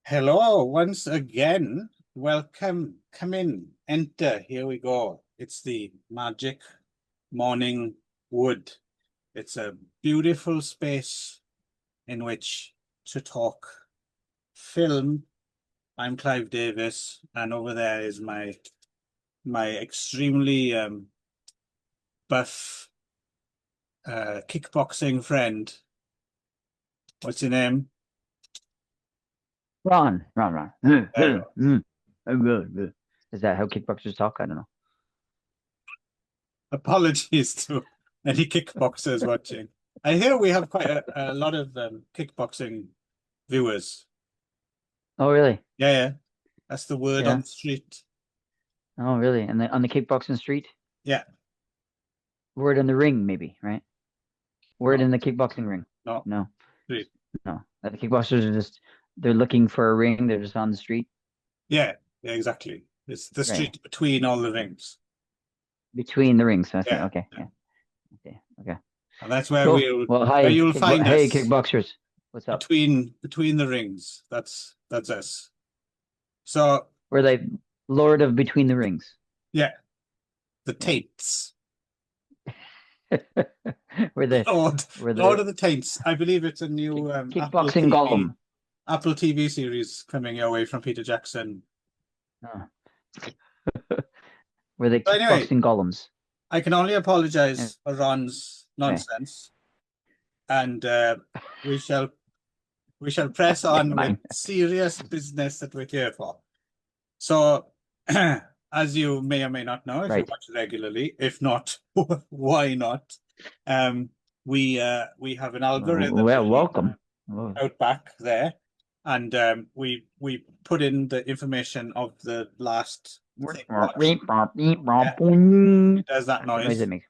Hello, once again. Welcome. Come in, enter. Here we go. It's the magic morning wood. It's a beautiful space in which to talk film. I'm Clive Davis, and over there is my extremely buff kickboxing friend. What's your name? Ron. There we Is that how kickboxers talk? I don't know. Apologies to any kickboxers watching. I hear we have quite a lot of kickboxing viewers. Oh, really? Yeah. That's the word on Yeah. the street. Oh, really? And on the kickboxing street, Yeah. word in the ring, maybe, right? Word No, in the kickboxing ring. no. No, Street. no. The kickboxers are they're looking for a ring. They're just on the street. Yeah, exactly. It's the Right. street between all the rings. Between the rings. So I think, Yeah. okay. Yeah. Yeah. Okay. And that's where Cool. Well, hi, you'll find hey, us kickboxers. What's up? between the rings. That's us. So We're like Lord of Between the Rings. yeah, the Yeah. taints. we're the, Lord, we're Lord the of the Taints. I believe it's a new kickboxing golem. Apple TV series coming your way from Peter Jackson. Oh. We're the But anyway, kickboxing golems. I can only apologize for Ron's Okay. nonsense, and we shall we shall press Never on with mind. serious business that we're here for. So, as you may or may not know, if you Right. watch regularly, if not, why not? Um, we have an algorithm Well, welcome. out back there, and we put in the information of the last thing watched. Yeah, it does that That's the noise it noise. makes.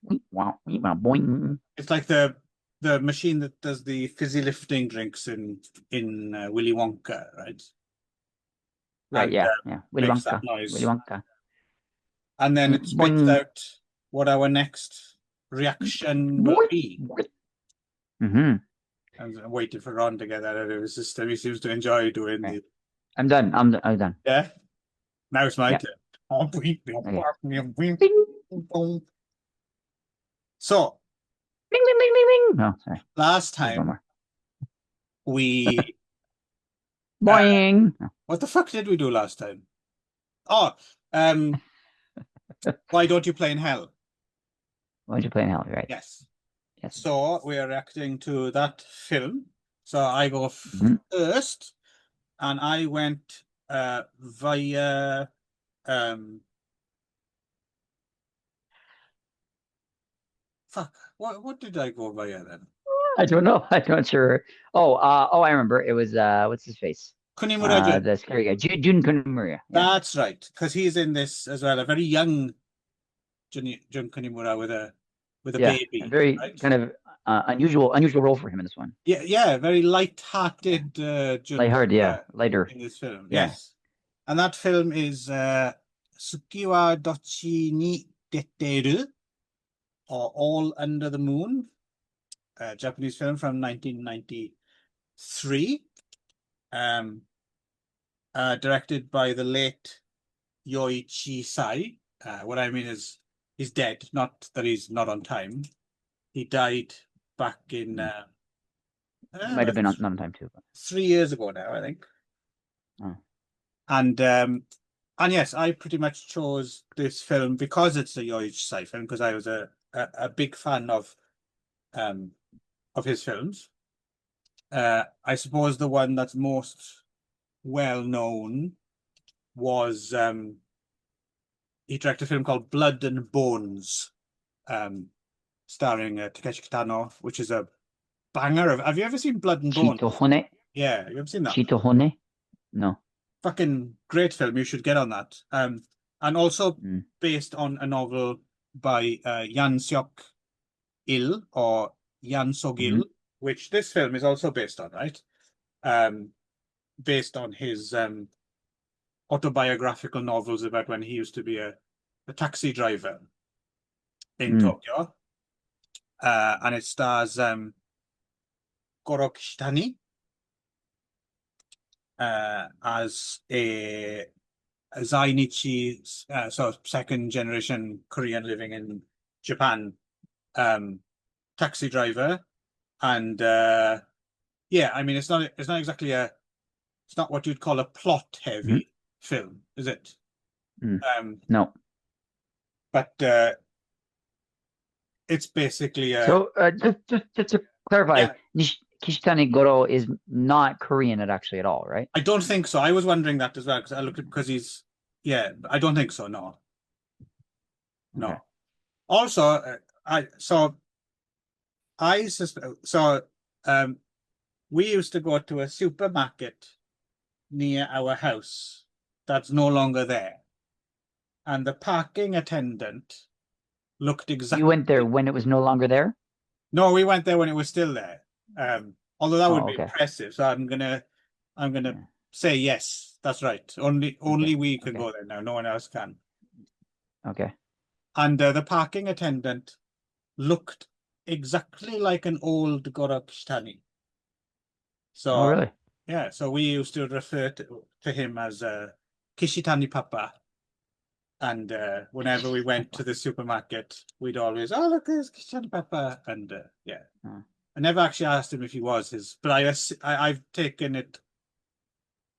Boing. It's like the machine that does the fizzy lifting drinks in Willy Wonka, right? Right, And yeah. Willy makes that Wonka. Willy noise, Wonka. and then it spits Boing. out what our next reaction will Boing. be. Mm-hmm. I'm waiting for Ron to get that out of his system. He seems to enjoy doing Okay. the I'm done. I'm done. yeah. Now it's my Yeah. turn. Okay. So Bing. Oh, sorry. last There's one time more. we Boing. what the fuck did we do last time? Oh, um, why don't you play in hell? Why'd you play in hell? Right. Yes. Yes. So we are reacting to that film. So I go Mm-hmm. first, and I went via um fuck. What did I go via then? I don't know. I'm not sure. I remember. It was what's his face? Kunimura Jun. The scary guy, Jun Kunimura. Yeah. That's right, because he's in this as well. A very young Jun Kunimura with a Yeah, a baby, very right? kind of unusual role for him in this one. Yeah, very Yeah, light-hearted Jun lighthearted. Yeah, lighter. in this film. Yeah. Yes, and that film is Tsuki wa Dochi ni Detteru, or All Under the Moon, a Japanese film from 1993, um, directed by the late Yoichi Sai. What I mean is he's dead, not that he's not on time. He died back in Mm. He might have been on, not on time too. But... 3 years ago now, I think. Oh. And yes, I pretty much chose this film because it's a Yoichi Sai film, because I was a big fan of his films. I suppose the one that's most well known was he directed a film called Blood and Bones, starring Takeshi Kitano, which is a banger of. Have you ever seen Blood and Bones? Chitohone? Yeah, you ever seen that? Chitohone? No. Fucking great film. You should get on that. And also Mm. based on a novel by Yan Seok Il, or Yan Sogil, Mm-hmm. which this film is also based on, right? Based on his autobiographical novels about when he used to be a taxi driver in Mm. Tokyo. And it stars Goro Kishitani. as a zainichi, so second generation Korean living in Japan, taxi driver, and yeah, I mean it's not exactly it's not what you'd call a plot Mhm. heavy film, is it? Mm. Um, No. but it's basically a So just to clarify, yeah. Kishitani Goro is not Korean actually at all, right? I don't think so. I was wondering that as well because I looked at because he's yeah. I don't think so. No, Okay. no. Also, I suspect um we used to go to a supermarket near our house that's no longer there, and the parking attendant looked You went there exactly. when it was no longer there? No, we went there when it was still there. Although that would Oh, be okay. impressive. So I'm gonna Yeah. say yes. That's right. Only Okay. only we can Okay. go there now. No one else can. Okay. And the parking attendant looked exactly like an old Gorakishtani. Oh, So really? yeah, so we used to refer to him as Kishitani Papa. And whenever we went to the supermarket, we'd always, oh, look, there's Kishitani Papa. And yeah, Oh, I never actually asked him if he was his, but I've taken it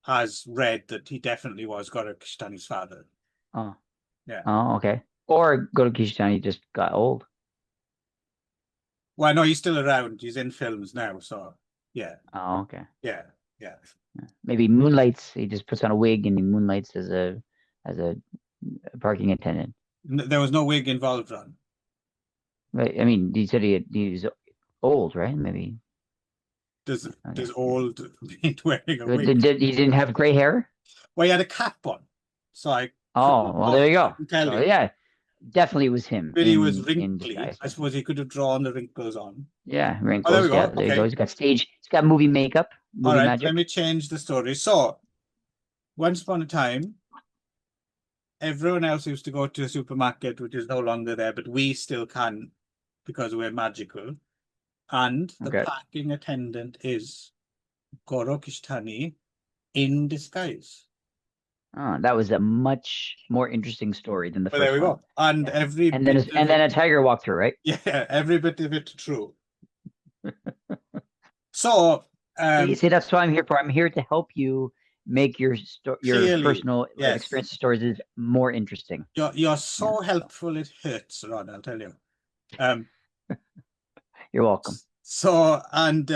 as read that he definitely was Gorakishtani's father. oh, Yeah. oh, okay. Or go to Kishitani just got old. Well, no, he's still around. He's in films now. So yeah, Oh, okay. yeah, yeah. Maybe moonlights. He just puts on a wig and he moonlights as a parking attendant. There was no wig involved, Ron. Right. I mean, he said he's old, right? Maybe. Does Okay. Yeah. old mean wearing a But wig? he didn't have gray hair? Well, he had a cap on, so I Oh, well, there you go. couldn't tell So you. yeah, definitely was him But he was in wrinkly. disguise. I suppose he could have drawn the wrinkles on. Yeah, Oh, there we wrinkles. Yeah, go. there you go. Okay. He's got movie makeup, All movie right. Let magic. me change the story. So, once upon a time, everyone else used to go to a supermarket, which is no longer there, but we still can because we're magical. And the Okay. parking attendant is Goro Kishtani in disguise. That was a much more interesting story than the But there first we one. go. And Yeah. every bit of And then it, a tiger walked through, right? yeah, every bit of it true. So, See, that's what I'm here for. I'm here to help you make your clearly, personal life yes, experience stories is more interesting. you're Yeah. so So helpful. It hurts, Ron. I'll tell you. Um, you're welcome. so and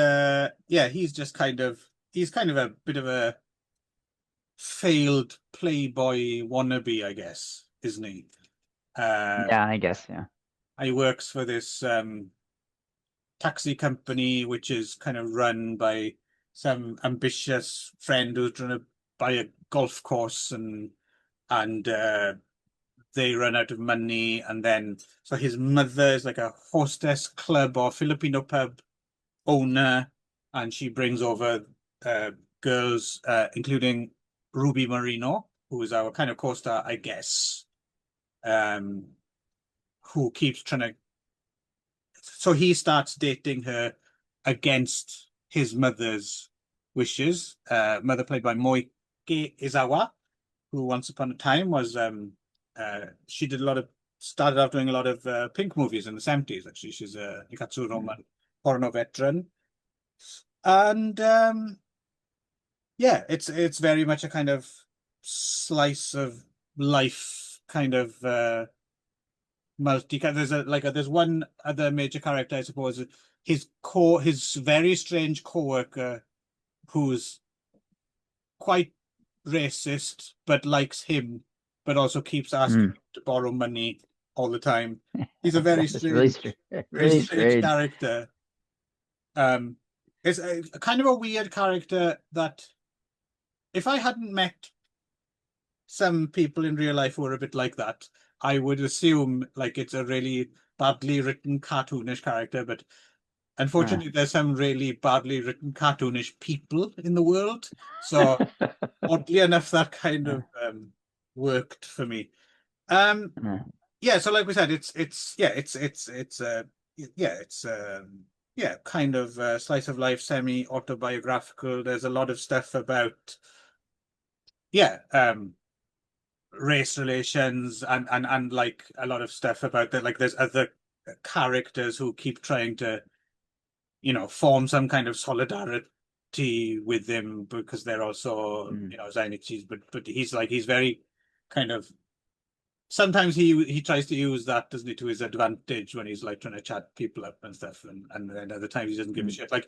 yeah, he's kind of a bit of a failed playboy wannabe, I guess, isn't he? Yeah, I guess. Yeah. He works for this taxi company, which is kind of run by some ambitious friend who's trying to buy a golf course, and they run out of money, and then so his mother is like a hostess club or Filipino pub owner, and she brings over uh, girls, including Ruby Marino, who is our kind of co-star, I guess, um, who keeps trying to. So he starts dating her against his mother's wishes. Mother played by Moike Izawa, who once upon a time was she did a lot of started off doing a lot of pink movies in the 70s. Actually, she's a Nikatsu Mm. porno veteran, and yeah, it's very much a kind of slice of life kind of multi. There's one other major character, I suppose. His very strange co-worker who's quite racist but likes him, but also keeps asking Mm. him to borrow money all the time. He's a very That's really strange, strange. very Really strange strange. character. Um, it's a kind of a weird character that if I hadn't met some people in real life who are a bit like that, I would assume like it's a really badly written cartoonish character, but Uh. unfortunately there's some really badly written cartoonish people in the world. So oddly enough, that kind Uh, of worked for me. Um uh. yeah, so like we said, it's yeah, it's yeah, it's yeah, kind of slice of life, semi-autobiographical. There's a lot of stuff about, yeah, race relations and like a lot of stuff about that. Like there's other characters who keep trying to, form some kind of solidarity with him because they're also, Mm, zainichis, but he's very kind of sometimes he tries to use that, doesn't he, to his advantage when he's like trying to chat people up and stuff, and then other times he doesn't give a mm, shit. Like,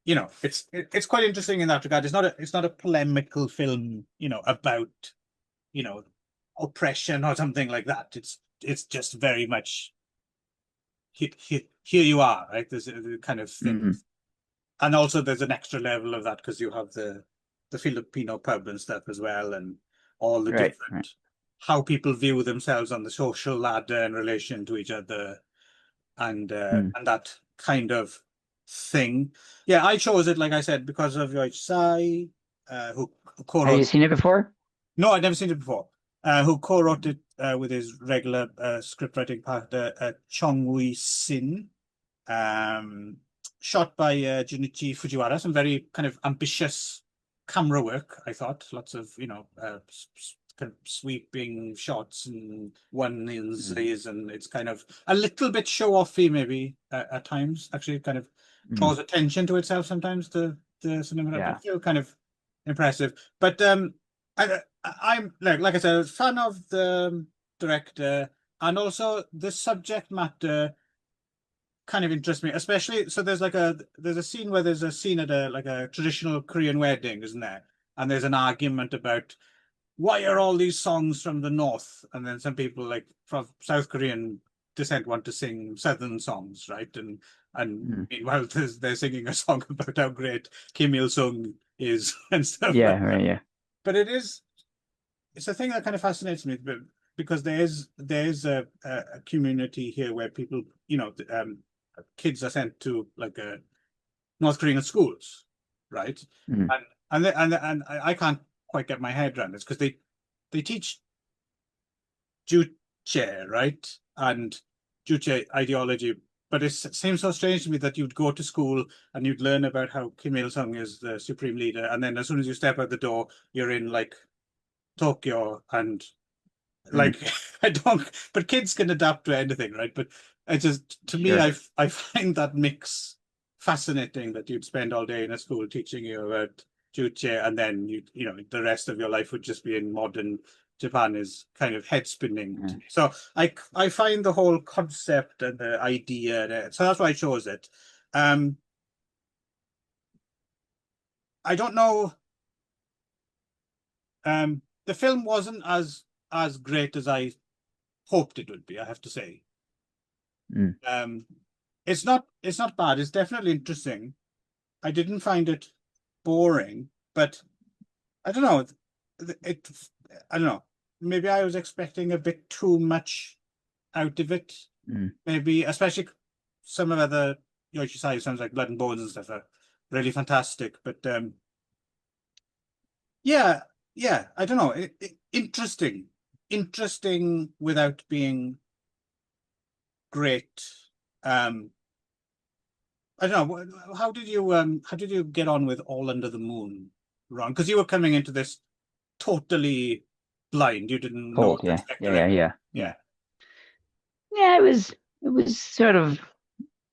it's quite interesting in that regard. It's not a polemical film, about, you know, oppression or something like that. It's just very much here you are, right? There's a kind of thing, mm. and also there's an extra level of that because you have the Filipino pub and stuff as well, and all the Right, right. different how people view themselves on the social ladder in relation to each other, Mm. and that kind of thing. Yeah, I chose it, like I said, because of Sai, who Have you co-wrote. seen it before? No, I'd never seen it before. Who co-wrote it with his regular script writing partner, Chong Wei Sin. Um, Shot by Junichi Fujiwara. Some very kind of ambitious camera work, I thought. Lots of, kind of sweeping shots and one Mm, inses, and it's kind of a little bit show-offy maybe at times. Actually, it kind of mm. draws attention to itself sometimes, the cinema, but Yeah. still kind of impressive. But I'm like I said, a fan of the director, and also the subject matter kind of interests me, especially so there's a scene where there's a scene at a like a traditional Korean wedding, isn't there? And there's an argument about why are all these songs from the north? And then some people like from South Korean descent want to sing southern songs, right? And Mm. meanwhile they're singing a song about how great Kim Il Sung is and stuff like Yeah, that. right, yeah. But it's a thing that kind of fascinates me, but because there's a community here where people, kids are sent to like North Korean schools, right? Mm. And I can't quite get my head around this because they teach Juche, right? And Juche ideology, but it seems so strange to me that you'd go to school and you'd learn about how Kim Il Sung is the supreme leader, and then as soon as you step out the door, you're in like Tokyo and Mm. like I don't, but kids can adapt to anything, right? But I just, to me, Sure. I find that mix fascinating that you'd spend all day in a school teaching you about Juche, and then the rest of your life would just be in modern Japan is kind of head spinning to Yeah. me. So I find the whole concept and the idea, so that's why I chose it. Um, I don't know. The film wasn't as great as I hoped it would be, I have to say. Mm. Um, it's not bad. It's definitely interesting. I didn't find it boring, but I don't know. It, I don't know. Maybe I was expecting a bit too much out of it. Mm. Maybe, especially some of other Yoshi sounds like Blood and Bones and stuff are really fantastic. But yeah, yeah. I don't know. Interesting without being great. Um, I don't know. How did you get on with All Under the Moon, Ron? Because you were coming into this totally blind. You didn't know what Cold, to yeah. expect Yeah, of yeah, it. yeah. Yeah. Yeah, it was sort of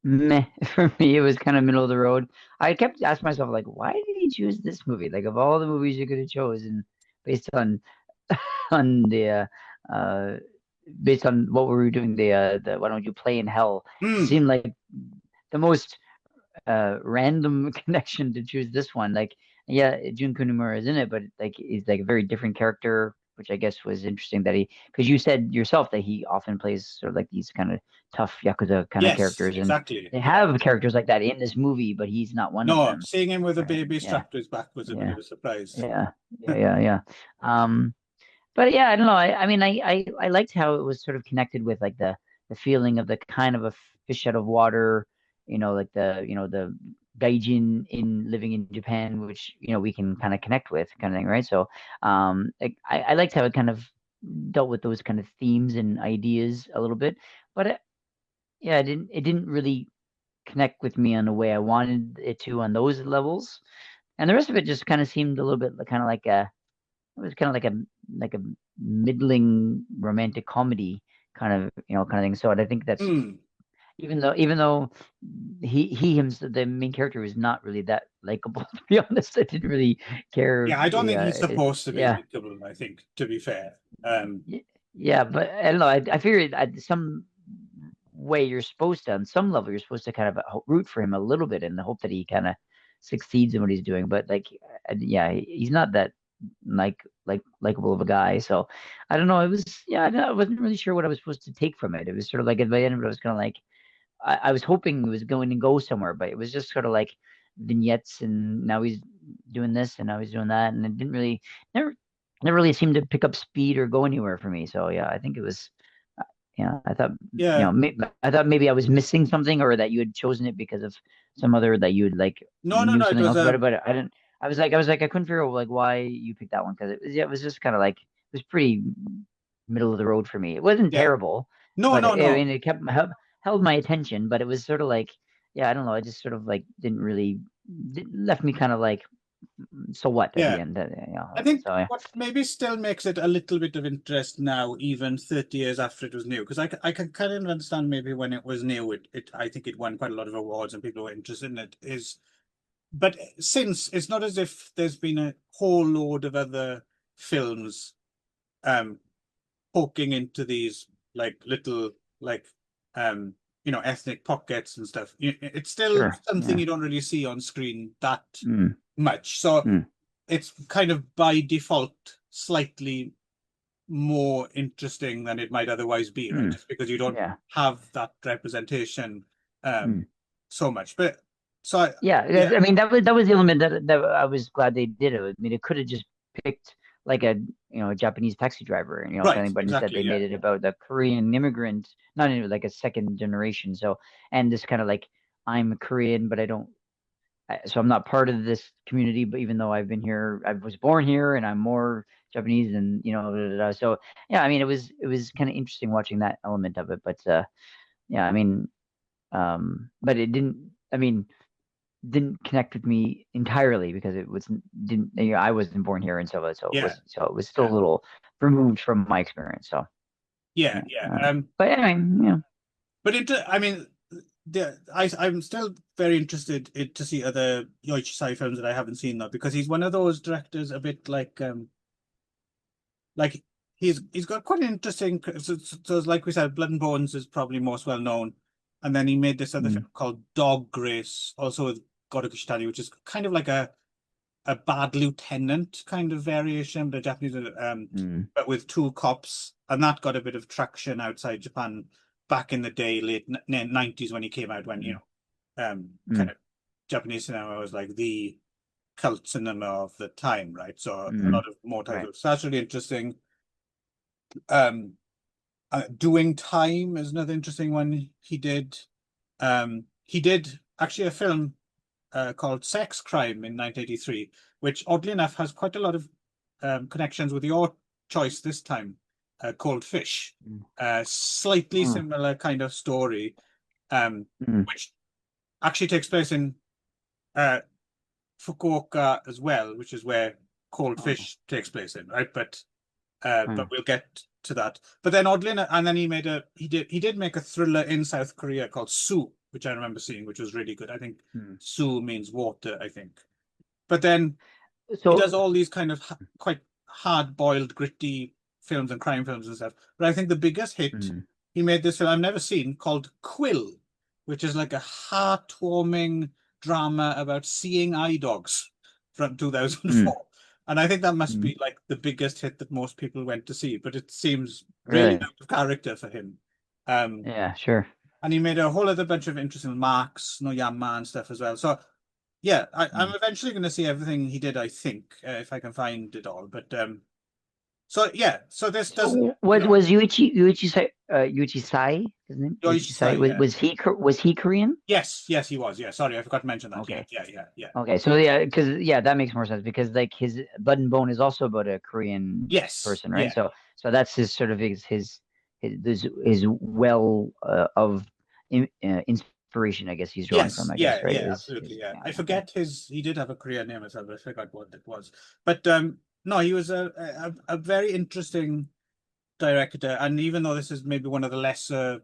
meh for me. It was kind of middle of the road. I kept asking myself, like, why did he choose this movie? Like, of all the movies you could have chosen based on on the uh based on what we were doing, the why don't you play in hell? It Hmm. seemed like the most random connection to choose this one. Like, yeah, Jun Kunimura is in it, but like he's like a very different character, which I guess was interesting that because you said yourself that he often plays sort of like these kind of tough Yakuza kind of Yes, characters, and exactly. they Yeah. have characters like that in this movie, but he's not one of No, them. seeing him with a Right? baby Yeah, strapped to his back was a bit yeah, of a surprise. yeah, yeah, yeah, yeah. Um, but yeah, I don't know. I mean, I liked how it was sort of connected with like the feeling of the kind of a fish out of water, like the gaijin in living in Japan, which we can kind of connect with, kind of thing, right? So, like, I liked how it kind of dealt with those kind of themes and ideas a little bit, but yeah, it didn't really connect with me in the way I wanted it to on those levels. And the rest of it just kind of seemed a little bit kind of like it was kind of like a middling romantic comedy kind of thing. So I think that's Hmm. even though he himself, the main character, was not really that likable, to be honest. I didn't really care. Yeah, I don't think he's Yeah, supposed to be yeah, likable, I think, to be fair. yeah. But I don't know. I figured some way you're supposed to, on some level, you're supposed to kind of root for him a little bit in the hope that he kind of succeeds in what he's doing. But like, yeah, he's not that likable of a guy. So I don't know. It was yeah. I wasn't really sure what I was supposed to take from it. It was sort of like at the end of it, I was kind of like I was hoping it was going to go somewhere, but it was just sort of like vignettes, and now he's doing this, and now he's doing that, and it didn't really never never really seemed to pick up speed or go anywhere for me. So yeah, I think it was. Yeah, I thought Yeah. I thought maybe I was missing something, or that you had chosen it because of some other that you had like No, no, knew no. It something was else about it, but I didn't. I couldn't figure out like why you picked that one, because it was just kind of like it was pretty middle of the road for me. It wasn't yeah. terrible, No, but no, I no. mean, it held my attention, but it was sort of like, yeah, I don't know. I just sort of like didn't really left me kind of like, so what at Yeah. the end, I think so yeah, what maybe still makes it a little bit of interest now, even 30 years after it was new, because I can kind of understand maybe when it was new, I think it won quite a lot of awards and people were interested in it, but since it's not as if there's been a whole load of other films um poking into these like little like um ethnic pockets and stuff. It's still sure, something yeah, you don't really see on screen that mm, much. So mm, it's kind of by default slightly more interesting than it might otherwise be, right? mm, Just because you don't yeah. have that representation Mm. so much. But so I, Yeah, yeah, I mean that was the element that I was glad they did it. I mean, it could have just picked like a Japanese taxi driver, kind right, of, but instead exactly, they yeah, made it about the Korean immigrant, not even like a second generation. So, and this kind of like, I'm Korean, but so I'm not part of this community. But even though I've been here, I was born here, and I'm more Japanese than da, da, da. So yeah, I mean, it was kind of interesting watching that element of it. But yeah, I mean, but it didn't. I mean, didn't connect with me entirely because it was didn't I wasn't born here, and yeah, so it was still yeah, a little removed from my experience. So yeah, yeah, yeah. but anyway, But I mean, I'm still very interested to see other Yoichi Sai films that I haven't seen though, because he's one of those directors a bit like he's got quite an interesting. So like we said, Blood and Bones is probably most well known, and then he made this other mm, film called Dog Grace, also with Goro Kushitani, which is kind of like a bad lieutenant kind of variation, but Japanese, mm, but with two cops, and that got a bit of traction outside Japan back in the day, late 90s when he came out, when mm, kind mm, of Japanese cinema was like the cult cinema of the time, right? So a mm, lot of more right, titles. So that's really interesting. Um, Doing Time is another interesting one he did. He did actually a film called Sex Crime in 1983, which oddly enough has quite a lot of connections with your choice this time, Cold Fish. mm, Slightly mm, similar kind of story, mm, which actually takes place in uh, Fukuoka as well, which is where Cold oh, Fish takes place in, right? But mm, we'll get to that. But then oddly enough, and then he did make a thriller in South Korea called Sue, which I remember seeing, which was really good. I think mm. Sue means water, I think. But then he So does all these kind of quite hard-boiled, gritty films and crime films and stuff. But I think the biggest hit mm, he made this film I've never seen called Quill, which is like a heartwarming drama about seeing eye dogs from mm, 2004. And I think that must mm, be like the biggest hit that most people went to see, but it seems really really, out of character for him. Um, yeah, sure. and he made a whole other bunch of interesting Marks, No Yama and stuff as well. So yeah, I'm Mm. eventually going to see everything he did, I think, if I can find it all. But so yeah, so this doesn't, So was Yuichi Sai, his name? Yuichi Sai, Yoisai, yeah. was he Korean? Yes, yes, he was. Yeah, sorry, I forgot to mention that. Yeah, Okay. yeah, yeah, yeah. Okay, so yeah, because yeah, that makes more sense, because like his Blood and Bone is also about a Korean Yes, person, right? yeah, So that's his sort of his well of inspiration, I guess he's drawing Yes, from, I yeah, guess, right? yeah, Is absolutely, yeah. yeah, I okay. forget he did have a Korean name as well, I forgot what it was. But no, he was a very interesting director, and even though this is maybe one of the lesser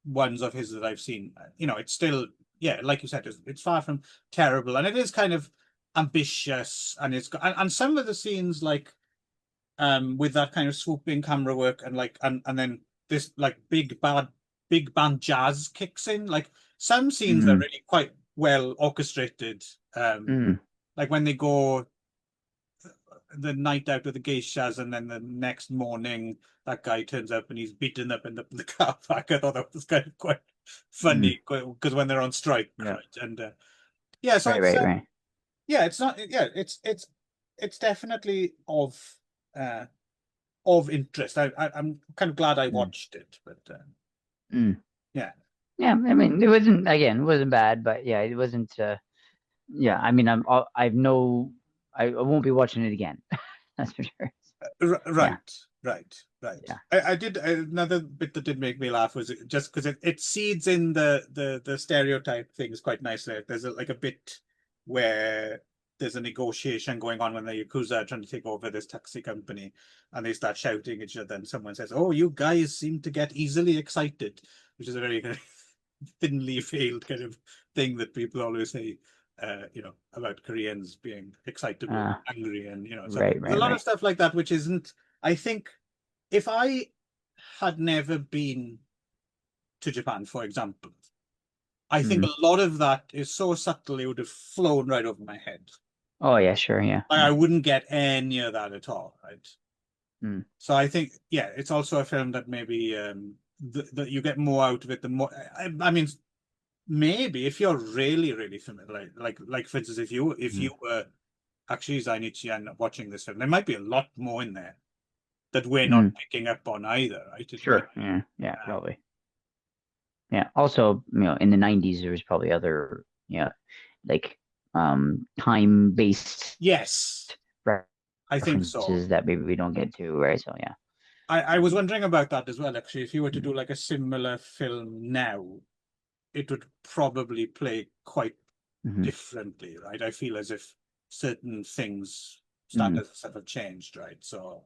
ones of his that I've seen, it's still, yeah, like you said, it's far from terrible, and it is kind of ambitious, and and some of the scenes like with that kind of swooping camera work and like and then this like big band jazz kicks in. Like some scenes are Mm, really quite well orchestrated. mm, Like when they go the night out with the geishas and then the next morning that guy turns up and he's beaten up in the car park. I thought that was kind of quite mm. funny because when they're on strike, Yeah. right? And yeah, so Right, it's right, right. yeah, it's not yeah, it's definitely uh of interest. I'm kind of glad I Mm, watched it, but mm. yeah. Yeah, I mean, it wasn't again, it wasn't bad, but yeah, it wasn't. Yeah, I mean, I've no, I won't be watching it again. That's for sure. Yeah, Right, right. yeah. I did another bit that did make me laugh was just because it seeds in the stereotype things quite nicely. There's like a bit where there's a negotiation going on when the Yakuza are trying to take over this taxi company, and they start shouting at each other, and someone says, "Oh, you guys seem to get easily excited," which is a very kind of thinly veiled kind of thing that people always say, about Koreans being excitable, Uh, angry, and so right, there's a right, lot of right. stuff like that, which isn't. I think if I had never been to Japan, for example, I think Mm. a lot of that is so subtle it would have flown right over my head. Oh yeah, sure, yeah, I yeah. wouldn't get any of that at all, right? Mm, So I think, yeah, it's also a film that maybe that you get more out of it. The more, I mean, maybe if you're really, really familiar, like for instance, if mm, you were actually zainichi and watching this film, there might be a lot more in there that we're not mm. picking up on either, right? It might, Sure, yeah, yeah, um, probably. Yeah. Also, in the 90s, there was probably other, yeah, like time-based yes, I think so. references that maybe we don't get to, right? So yeah. I was wondering about that as well, actually. If you were to Mm, do like a similar film now, it would probably play quite mm, differently, right? I feel as if certain things, mm. standards and stuff have changed, right? So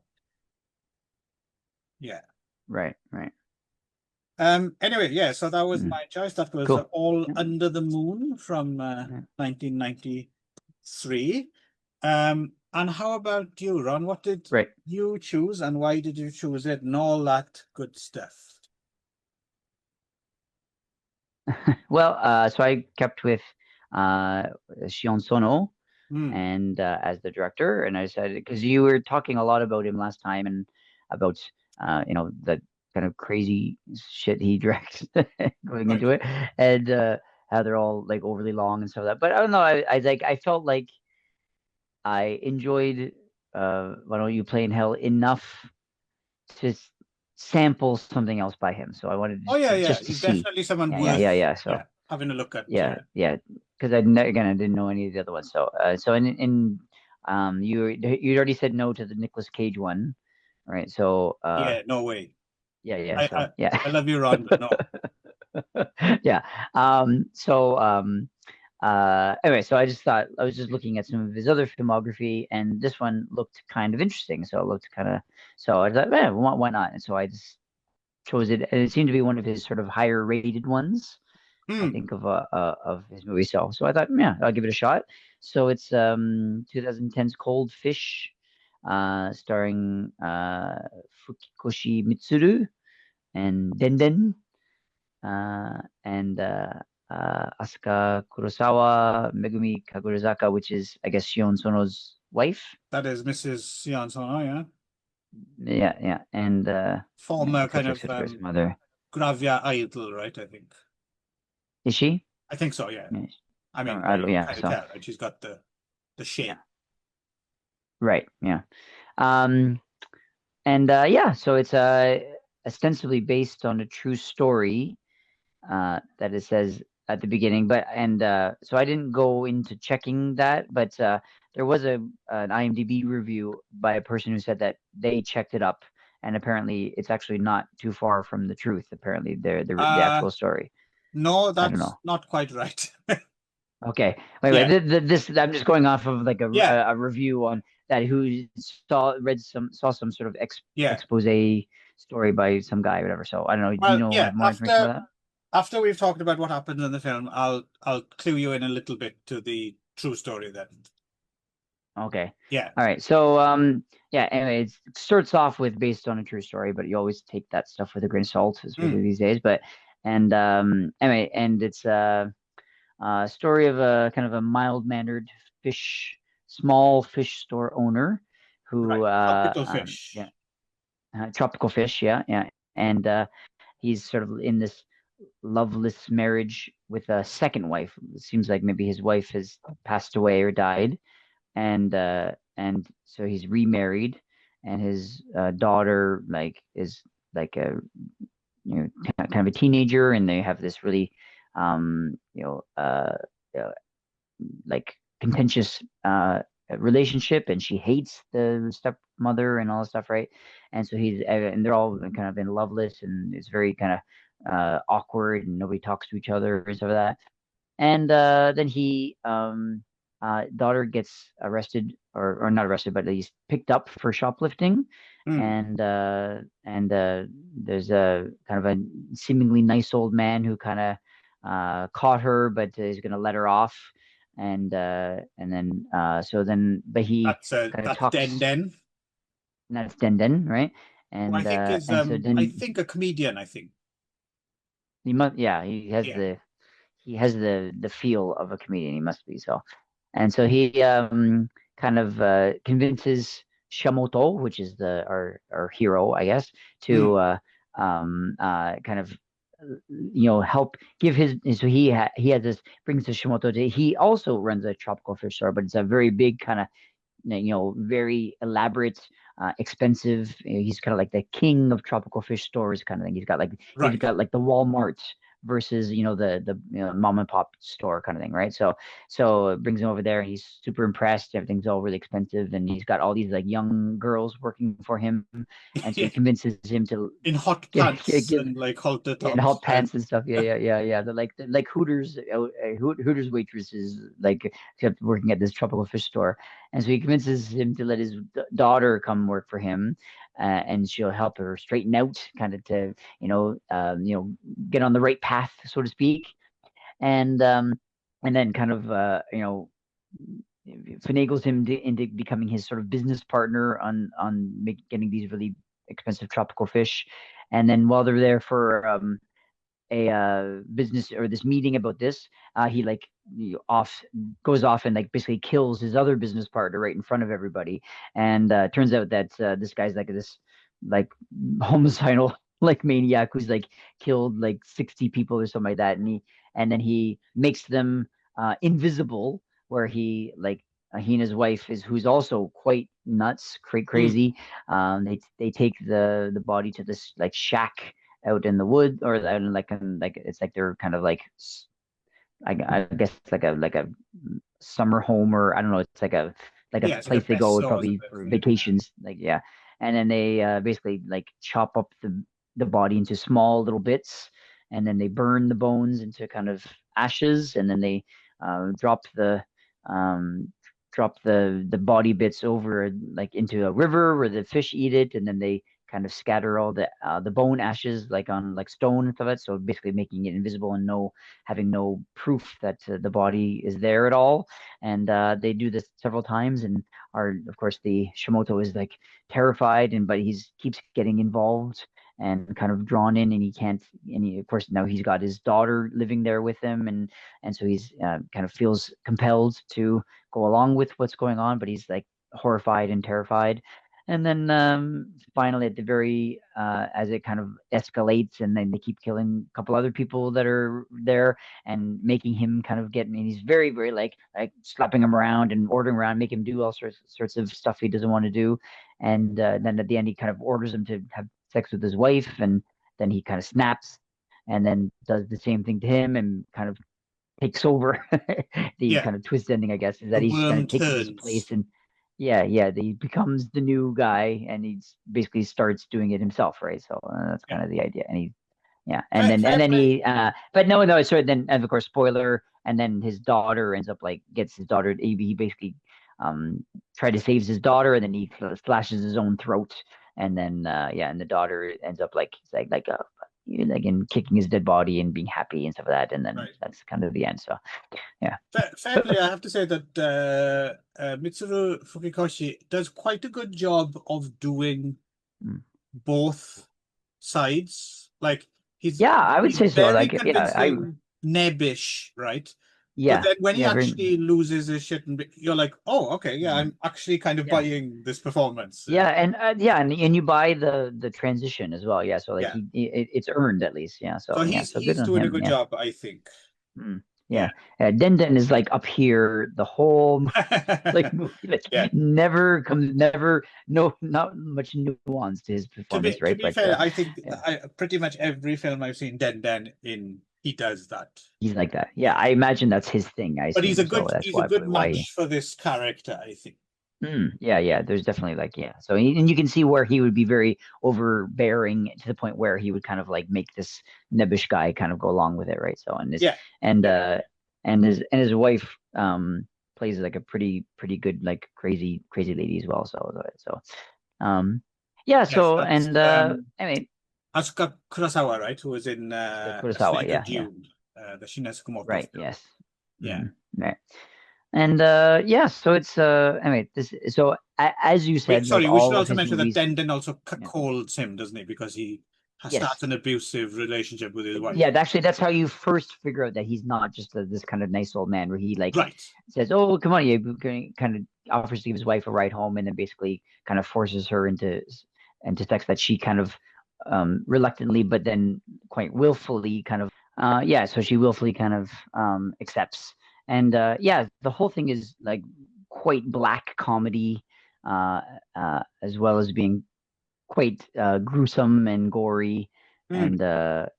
yeah. Right, right. Anyway, yeah, so that was Mm. my choice. That was Cool. All Yeah, Under the Moon from yeah. 1993. And how about you, Ron? What did Right. you choose and why did you choose it and all that good stuff? Well, so I kept with Shion Sono Hmm. and as the director, and I said because you were talking a lot about him last time and about the kind of crazy shit he directs going Right. into it, and how they're all like overly long and stuff like that. But I don't know, I felt like I enjoyed Why Don't You Play in Hell enough to sample something else by him. So I wanted Oh yeah, yeah. just to He's see. definitely someone Yeah, yeah, yeah, worth, yeah. yeah, So having a look at. yeah, yeah. Because again, I didn't know any of the other ones. So in you'd already said no to the Nicolas Cage one, right? So Yeah, no way. yeah, yeah. I So yeah. I love you, Ron, but no. Yeah. Anyway, so I just thought I was just looking at some of his other filmography, and this one looked kind of interesting. So it looked kind of so I thought, man, why not? And so I just chose it, and it seemed to be one of his sort of higher rated ones. I Hmm. think of his movie. So I thought, yeah, I'll give it a shot. So it's 2010's Cold Fish, starring Fukikoshi Mitsuru and Denden and Asuka Kurosawa, Megumi Kagurazaka, which is, I guess, Shion Sono's wife. That is Mrs. Sion, yeah. Yeah, yeah, and Former et kind cetera, et of cetera. Some other. Gravia idol, right? I think. Is she? I think so, yeah. Yeah, I mean, I well, you don't, can yeah. kind of So tell, right? She's got the yeah, shape. right. Yeah. Um, and yeah, so it's ostensibly based on a true story that it says at the beginning. But and so I didn't go into checking that, but there was an IMDb review by a person who said that they checked it up, and apparently it's actually not too far from the truth. Apparently, the Uh actual story. No, I don't that's know. not quite right. Okay. Wait, wait. Yeah, This I'm just going off of like yeah, a review on that who saw some sort of yeah. expose story by some guy or whatever. So I don't know. Do you Well, know yeah. have more information After about after we've talked about what happens in the film, I'll clue you in a little bit to the true story then. that? Okay. Yeah. All right. So yeah, anyway, it starts off with based on a true story, but you always take that stuff with a grain of salt, especially Mm, these days. But and anyway, and it's story of a kind of a mild-mannered fish, small fish store owner right. who, Tropical yeah, fish. tropical fish, yeah, yeah, and he's sort of in this loveless marriage with a second wife. It seems like maybe his wife has passed away or died, and so he's remarried, and his daughter like is like a kind of a teenager, and they have this really uh, like contentious relationship, and she hates the stepmother and all this stuff, right? And so he's and they're all kind of in loveless, and it's very kind of awkward, and nobody talks to each other and stuff like that. And then he daughter gets arrested, or not arrested, but he's picked up for shoplifting. Mm, And there's a kind of a seemingly nice old man who kind of caught her, but is going to let her off. And then so then but he kind of that's Den talks. Den, And that's Denden, right? who I think is And so I then think a comedian, I think. he must, yeah, Yeah. he has the feel of a comedian. He must be so. And so he kind of convinces Shamoto, which is the our hero, I guess, to Mm, kind of help give his. So he has this brings the Shimoto to. He also runs a tropical fish store, but it's a very big kind of very elaborate, expensive. He's kind of like the king of tropical fish stores, kind of thing. He's right. got like the Walmart versus the mom and pop store kind of thing, right? So it brings him over there, and he's super impressed. Everything's all really expensive, and he's got all these like young girls working for him, and so he Yeah. convinces him to In hot get pants and like halter in tops hot and pants and stuff. Yeah, yeah, yeah, yeah. They're like Hooters, Hooters waitresses, like kept working at this tropical fish store, and so he convinces him to let his daughter come work for him, and she'll help her straighten out, kind of to get on the right path, so to speak, and then kind of finagles him into becoming his sort of business partner on getting these really expensive tropical fish, and then while they're there for a business or this meeting about this, he like off goes off and like basically kills his other business partner right in front of everybody. And turns out that this guy's like this like homicidal like maniac who's like killed like 60 people or something like that, and then he makes them invisible, where he and his wife is who's also quite nuts, mm, crazy. They take the body to this like shack out in the wood, or out in like it's like they're kind of like I guess it's like a summer home, or I don't know. It's like a yeah, it's like a place they pest go store or probably something. for Yeah. vacations. Like, yeah, and then they basically like chop up the body into small little bits, and then they burn the bones into kind of ashes, and then they drop um the body bits over like into a river where the fish eat it, and then they kind of scatter all the bone ashes like on like stone and stuff like that, so basically making it invisible and having no proof that the body is there at all. And they do this several times, and are of course the Shimoto is like terrified, but he's keeps getting involved and kind of drawn in, and he can't. And of course now he's got his daughter living there with him, and so he's kind of feels compelled to go along with what's going on, but he's like horrified and terrified. And then finally, at the very as it kind of escalates, and then they keep killing a couple other people that are there, and making him kind of get. And he's very, very like slapping him around and ordering around, make him do all sorts of stuff he doesn't want to do. And then at the end, he kind of orders him to have sex with his wife, and then he kind of snaps, and then does the same thing to him, and kind of takes over. The Yeah. kind of twist ending, I guess, is The that he kind worm of takes his turns. place, and yeah, he becomes the new guy, and he basically starts doing it himself, right? So that's Yeah. kind of the idea. And Yeah, and Fair then play. he but no, sorry, then and of course spoiler, and then his daughter ends up like gets his daughter. He basically um tried to save his daughter, and then he slashes his own throat, and then yeah, and the daughter ends up like like in kicking his dead body and being happy and stuff like that, and then Right. that's kind of the end. So yeah. Fair play. I have to say that Mitsuru Fukikoshi does quite a good job of doing Mm. both sides. Like Yeah, I would he's say so. very Like, yeah, I convincing, nebbish, right? But yeah, then when he yeah, very actually loses his shit, and you're like, oh, okay, yeah, mm, I'm actually kind of yeah. buying this performance. Yeah, and you buy the transition as well. Yeah, so like Yeah. it's earned at least. Yeah, So so yeah, so good he's on doing a him. good Yeah. job, I think. Mm, Yeah. yeah. Den is like up here the whole like movie, like Yeah. never comes, never, no, not much nuance to his performance, To right? be But fair, I think yeah, pretty much every film I've seen Den in, he does that. he's like that. Yeah, Yeah. I imagine that's his thing. I But assume so. That's he's a why good probably why. match for this character, I think. Yeah, yeah. There's definitely like yeah. So and you can see where he would be very overbearing to the point where he would kind of like make this nebbish guy kind of go along with it, right? So Yeah. and Yeah. uh and his wife plays like a pretty good like crazy lady as well. So yeah. Yes, So that's and anyway, Asuka Kurosawa, right? Who was in A Kurosawa. Snake of Yeah, yeah. June, the Shinya Tsukamoto Right. film. Yes. Yeah. Right. And yeah. So it's anyway this so as you Wait, said, like sorry, we should all of also his mention that movies. Denden also Yeah. calls him, doesn't he? Because he Yes. starts an abusive relationship with his wife. Yeah, actually, that's how you first figure out that he's not just this kind of nice old man, where he like Right. says, "Oh, come on," you kind of offers to give his wife a ride home, and then basically kind of forces her into sex that she kind of reluctantly, but then quite willfully, kind of yeah. So she willfully kind of accepts, and yeah, the whole thing is like quite black comedy, uh, as well as being quite gruesome and gory Mm.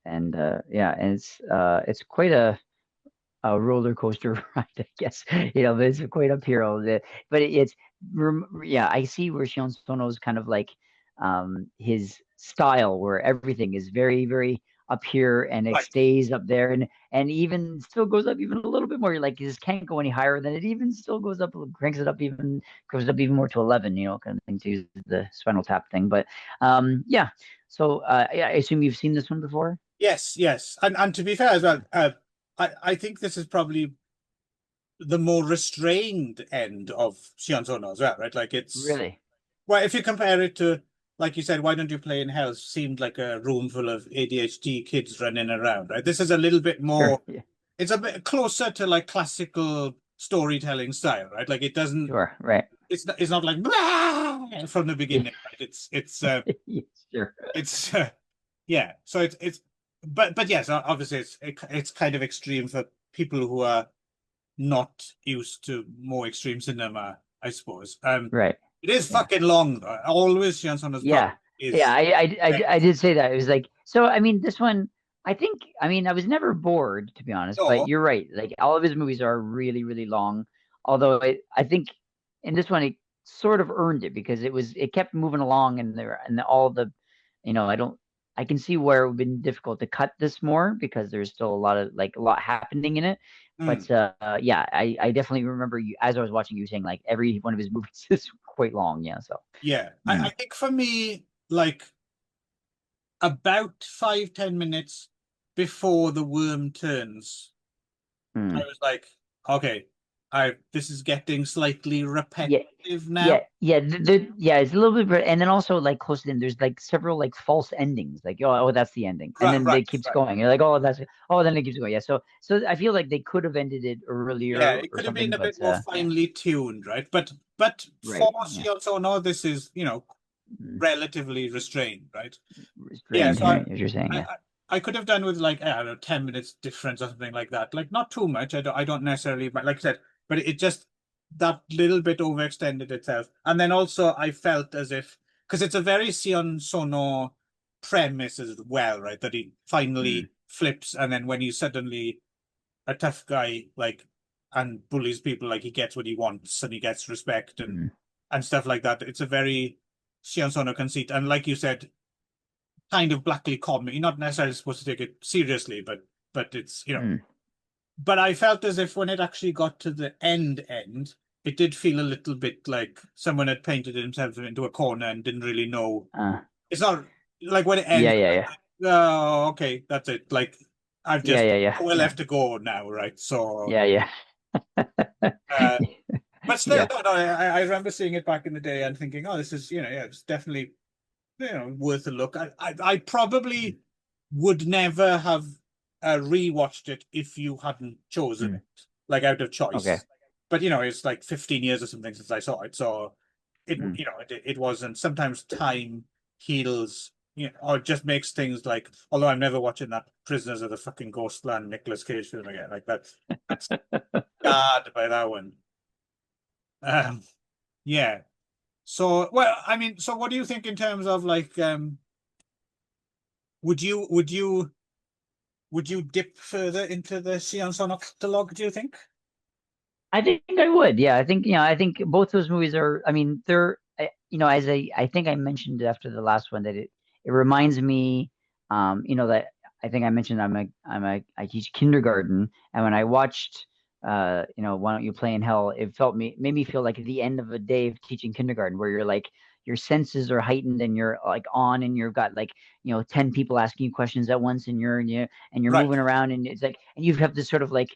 and yeah, and it's quite a roller coaster ride, I guess. But it's quite up here all the, but it's yeah, I see where Shion Sono's kind of like his style where everything is very up here and it Right. stays up there and even still goes up even a little bit more. You're like, this can't go any higher than it even still goes up, cranks it up even goes up even more to 11, kind of thing, to use the Spinal Tap thing. But yeah. So yeah, I assume you've seen this one before. Yes, yes. And to be fair as well, I think this is probably the more restrained end of Shion Sono as well, right? Like it's Really? well, if you compare it to, like you said, Why Don't You Play in Hell seemed like a room full of ADHD kids running around, right? This is a little bit Sure. more, Yeah. it's a bit closer to like classical storytelling style, right? Like it doesn't, Sure. Right. it's not like "Blah!" from the Yeah. beginning, right? Yeah, sure. It's yeah. So but yes, obviously it's kind of extreme for people who are not used to more extreme cinema, I suppose. Right. It is Yeah. fucking long though. Always Janssona's problem Yeah. Yeah. is I length. did say that. It was like, so, I mean, this one, I think, I mean, I was never bored, to be honest, but No, you're right. Like, all of his movies are really long. Although I think in this one, it sort of earned it because it kept moving along and all the, I don't, I can see where it would have been difficult to cut this more because there's still a lot happening in it. mm, But yeah, I definitely remember you as I was watching you saying like every one of his movies is quite long. Yeah. So. yeah. I Mm. think for me, like about 5-10 minutes before the worm turns, I Mm. was like, okay, I this is getting slightly Yeah, repetitive yeah, now. yeah. Yeah, it's a little bit, and then also like close in, there's like several like false endings. Like, oh, that's the ending, and Right, then right, it keeps right. going. You're like, oh, then it keeps going. Yeah, so I feel like they could have ended it Yeah, earlier it or could have been something, a but bit more yeah, finely tuned, right? But for right, yeah, Shields no, this is, mm, relatively restrained, right? Yeah, restrained. so Yeah, as you're saying, I, yeah, I I could have done with like I don't know 10 minutes difference or something like that. Like not too much. I don't necessarily, but like I said, but it just that little bit overextended itself. And then also I felt as if because it's a very Sion Sono premise as well, right? That he mm, finally flips, and then when he's suddenly a tough guy, like and bullies people, like he gets what he wants and he gets respect mm, and stuff like that. It's a very Sion Sono conceit, and like you said, kind of blackly comedy. You're not necessarily supposed to take it seriously, but it's Mm. But I felt as if when it actually got to the end, it did feel a little bit like someone had painted himself into a corner and didn't really know. Uh, It's not like when it yeah, ends, yeah, yeah, oh, okay, that's it. Like I've yeah, just yeah, yeah, nowhere yeah, left to go now, right? So, yeah, yeah, uh, but still, yeah. no, I remember seeing it back in the day and thinking, oh, this is, yeah, it's definitely, worth a look. I probably would never have rewatched it if you hadn't chosen Mm. it, like out of Okay. choice. But it's like 15 years or something since I saw it, so Mm. it wasn't. Sometimes time heals, or just makes things like. Although I'm never watching that Prisoners of the fucking Ghostland Nicolas Cage film again. Like that's scarred by that one. Um, yeah. So, well, I mean, so what do you think in terms of like, would you would you would you dip further into the Sion Sono catalog, do you think? I think I would. Yeah, I think I think both those movies are. I mean, they're as I think I mentioned after the last one that it reminds me, that I think I mentioned I teach kindergarten, and when I watched, Why Don't You Play in Hell, it made me feel like the end of a day of teaching kindergarten, where you're like your senses are heightened and you're like on, and you've got like 10 people asking you questions at once, and you're Right. moving around, and it's like, and you have this sort of like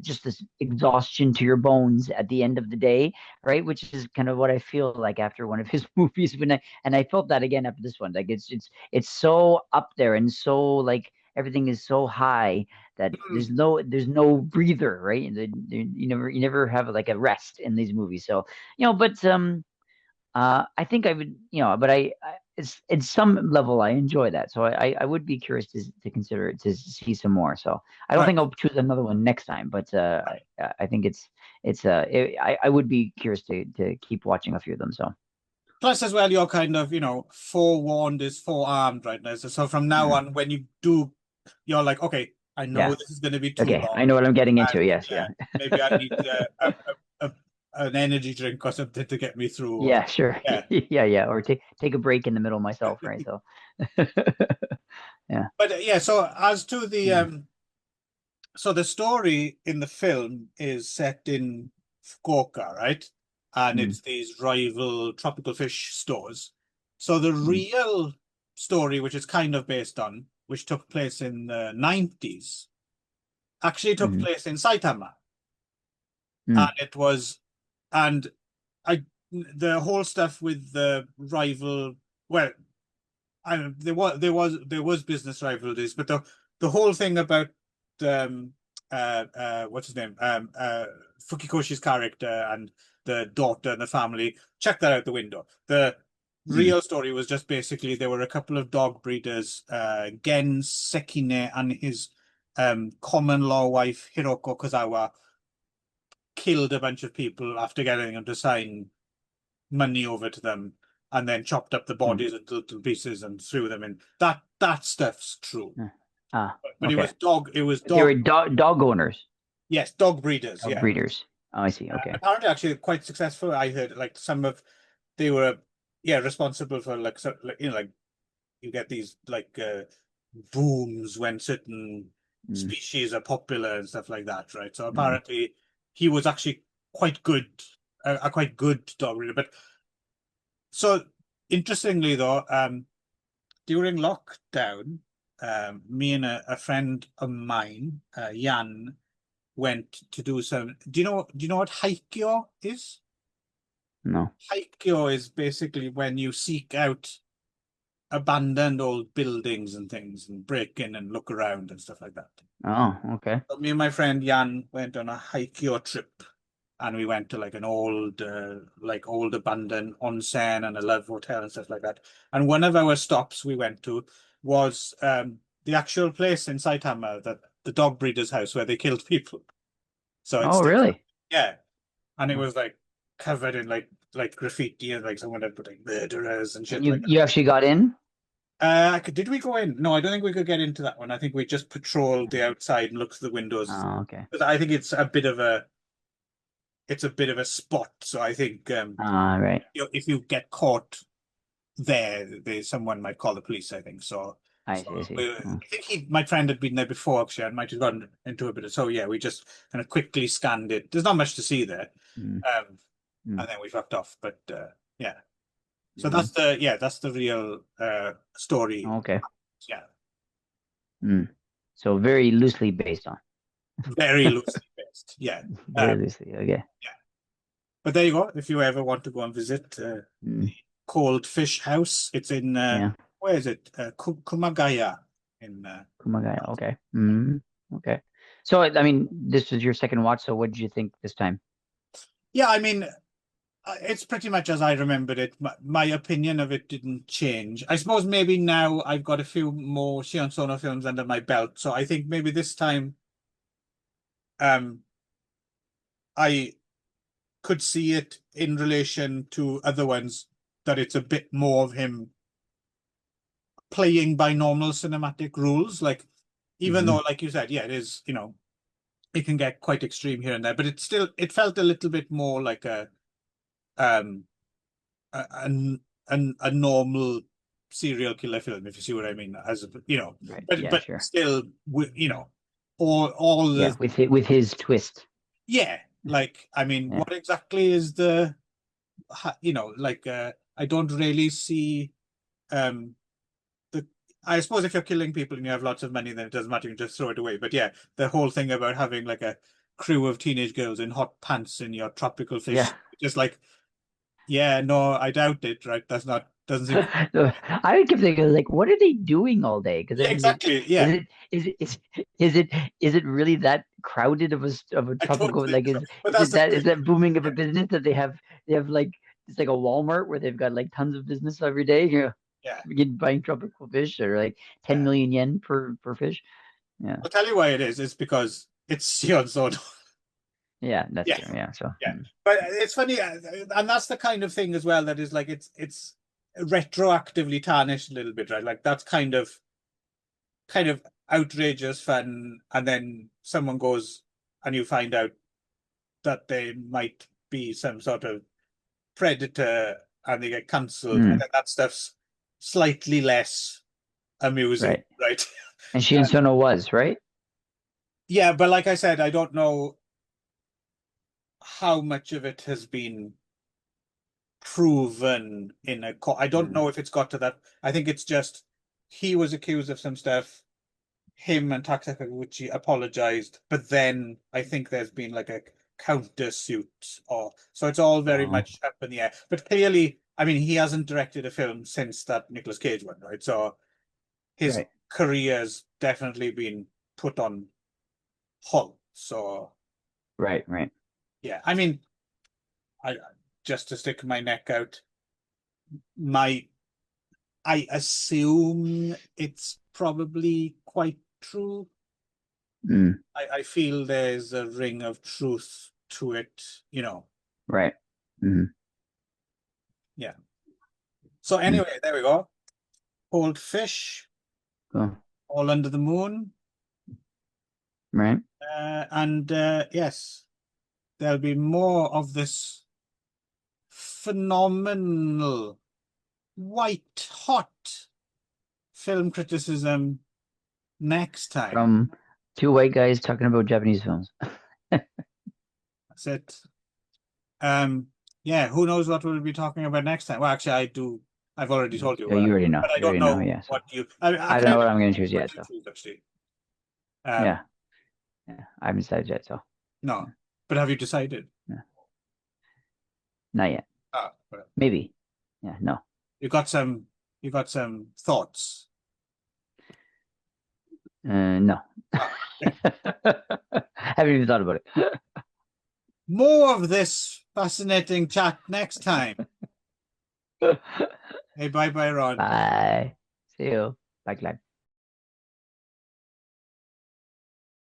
just this exhaustion to your bones at the end of the day, right? Which is kind of what I feel like after one of his movies. I felt that again after this one. Like it's so up there and so like everything is so high that Mm, there's no breather, right? You never have like a rest in these movies. So but I think I would, but it's at some level I enjoy that, so I would be curious to consider it to see some more. So I don't right. think I'll choose another one next time, but I think I would be curious to keep watching a few of them. So Plus, as well, you're kind of, forewarned is forearmed right now. So from now mm, on, when you do, you're like, okay, I know yeah, this is going to be too okay, I long, know what I'm getting and into. Yes, yeah, yeah, maybe I need a, an energy drink or something to get me through. Or yeah, sure, yeah, yeah, yeah, or take a break in the middle myself, right? So yeah, but yeah. So as to the mm, so the story in the film is set in Fukuoka, right? And mm, it's these rival tropical fish stores. So the mm, real story, which is kind of based on, which took place in the 90s, actually took mm, place in Saitama. And mm, it was, and I, the whole stuff with the rival, well, there was business rivalries, but the whole thing about um what's his name Fukikoshi's character and the daughter and the family, check that out the window. The mm. real story was just basically there were a couple of dog breeders, Gen Sekine and his common law wife Hiroko Kozawa killed a bunch of people after getting them to sign money over to them, and then chopped up the Mm. bodies into little pieces and threw them in. That stuff's true. Mm. Ah, But it okay. was dog. It was They were dog. dog owners, Yes, dog breeders. dog Yeah. breeders. Oh, I see. Okay. Apparently, actually, quite successful. I heard like some of they were, yeah, responsible for like, so, like like you get these like booms when certain Mm, species are popular and stuff like that, right? So mm, apparently, he was actually quite good, a quite good dog breeder. But so interestingly, though, during lockdown, me and a friend of mine, Jan, went to do some. Do you know what haikyo is? no. Haikyo is basically when you seek out abandoned old buildings and things and break in and look around and stuff like that. Oh, okay. So me and my friend Jan went on a haikyo trip, and we went to like an old abandoned onsen and a love hotel and stuff like that. And one of our stops we went to was the actual place in Saitama, that the dog breeder's house where they killed people. So it's Oh, still, really? yeah, and it Oh. was like covered in like graffiti, and like someone had put like murderers and And shit you like that. you actually got in? Did we go in? No, I don't think we could get into that one. I think we just patrolled the outside and looked through the windows. Oh, okay. But I think it's a bit of a spot. So I think Right. if you get caught, someone might call the police, I think. So, I see. I think my friend had been there before, actually, and might have gone into a bit of, so yeah, we just kind of quickly scanned it. There's not much to see there. Mm. And then we fucked off, but yeah. So Mhm. that's the real story. Okay. Yeah. So very loosely based on. Very loosely based. Yeah. Very loosely. Okay. Yeah. But there you go. If you ever want to go and visit the Cold Fish House, it's in Yeah. where is it? Kumagaya in Kumagaya. Okay. Okay. So I mean, this was your second watch. So what did you think this time? yeah, I mean, it's pretty much as I remembered it. My opinion of it didn't change. I suppose maybe now I've got a few more Shion Sono films under my belt, so I think maybe this time I could see it in relation to other ones that it's a bit more of him playing by normal cinematic rules. Like, even though, like you said, yeah, it is, it can get quite extreme here and there, but it felt a little bit more like um a, a normal serial killer film, if you see what I mean, Right. but Yeah. Sure. still, all Yeah. the With his twist. yeah, like, I mean, Yeah. what exactly is like I don't really see um the I suppose if you're killing people and you have lots of money, then it doesn't matter, you can just throw it away. But yeah, the whole thing about having like a crew of teenage girls in hot pants in your tropical fish, Yeah. just like, yeah, no, I doubt it, right? Doesn't seem to. So I kept thinking, like, what are they doing all day? Because I Yeah, mean, like, exactly. Yeah, is it really that crowded of a I don't tropical? think Like, so. But that's the is thing. that booming of a business that they have like it's like a Walmart where they've got like tons of business every day. You know, Yeah, begin buying tropical fish or like 10 yeah. million yen per fish. Yeah, I'll tell you why it is. It's because it's Sion Sono. yeah, that's Yeah, true. Yeah, so yeah. But it's funny, and that's the kind of thing as well that is like it's retroactively tarnished a little bit, right? Like that's kind of outrageous fun, and then someone goes and you find out that they might be some sort of predator and they get cancelled, and mm, then that stuff's slightly less amusing, right. right? And she and Sono was right. Yeah, but like I said, I don't know how much of it has been proven in a court. I don't Mm. know if it's got to that. I think it's just he was accused of some stuff. Him and Takaguchi apologized, but then I think there's been like a counter suit, or so it's all very Oh, much up in the air. But clearly, I mean, he hasn't directed a film since that Nicolas Cage one, right? So his right. career's definitely been put on hold. So Right. yeah, I mean, I just to stick my neck out, my I assume it's probably quite true. Mm, I feel there's a ring of truth to it. right. Mm, Yeah. So mm, anyway, there we go. Cold fish, cool. all under the moon. Right. And yes, there'll be more of this phenomenal, white hot film criticism next time. From two white guys talking about Japanese films. That's it. Yeah, who knows what we'll be talking about next time? Well, actually, I do. I've already told you, Yeah, you already know. but I You don't already know. know Yeah. So what you. I I don't kind know of what I'm going to choose what yet. you So choose actually. yeah. I haven't decided yet. So No, but have you decided? yeah. Not yet. Well, Maybe. Yeah. No. you got some. You got some thoughts. No. Okay. Haven't even thought about it. More of this fascinating chat next time. Hey, bye, Ron. Bye. See you. Bye, Glenn.